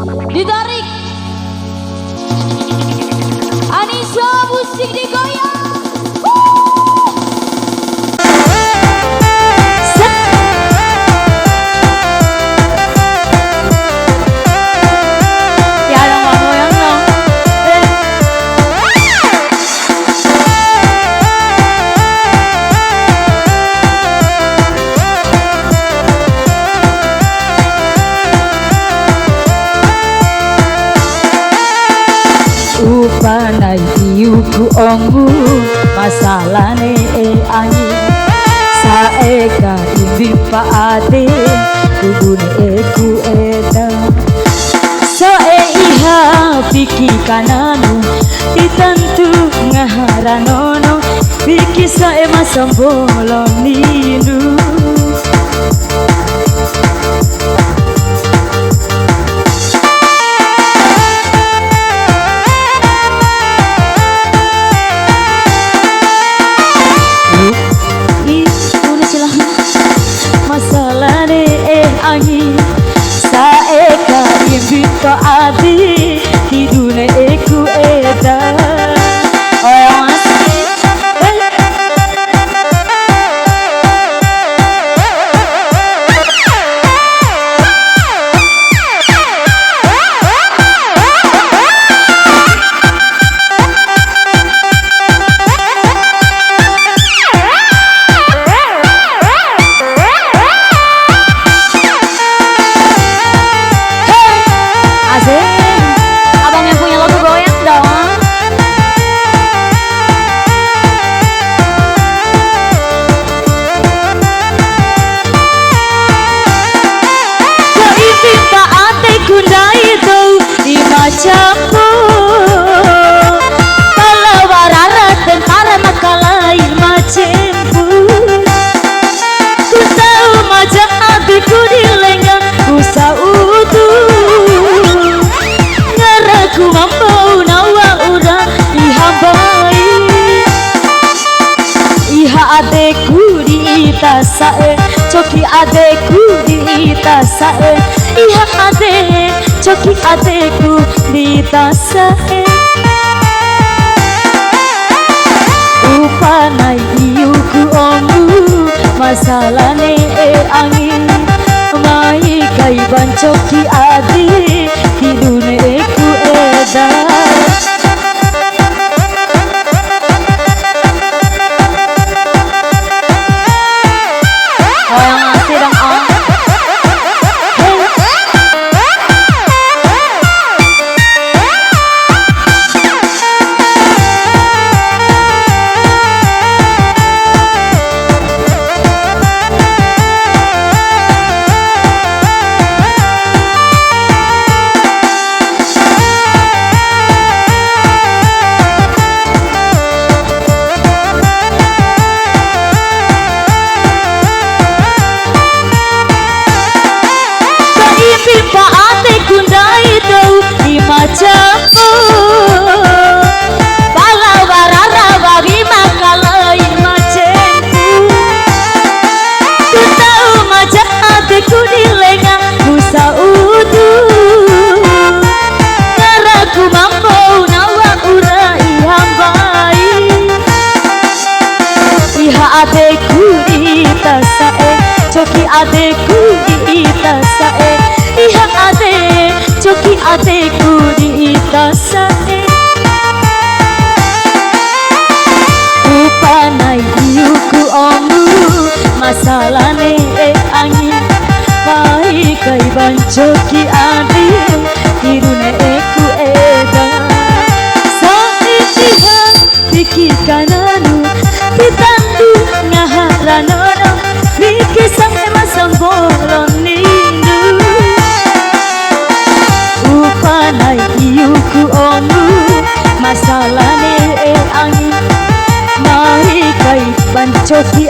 Ditarik. Anissa musik digoyang. Upanai iuku ongu masalane angin saeka imbi paade kudune eku eda sae iha piki kananu titantu ngaharanono piki sae masambolo ninu angin saeka ibito adi hidune eku eda Jambu Palawarara tentara makalai macembu Ku tahu majak hatiku di lengan ku saudu Ngaraku mampu nawa udah dihambai Iha adeku di tasae Coki adeku di tasae Iha adek coki adeku di tasae Upanai iuku omu masalane angin mai kaiban coki adi hidune eku eda Jambu Palawarara bagi makalai macembu Ku tahu majak hatiku di lengan ku saudu Ngaraku mampu nawa urai hambai Iha adeku di tasae Coki adeku di tasae Iha adek coki adeku di tasae Upanai iuku omu masalane angin mai kaiban coki adi hidune eku eda sae iha piki kananu titandu ngaharanono piki sae masambolo ninu Upanai iuku omu masalane angin mai kaiban coki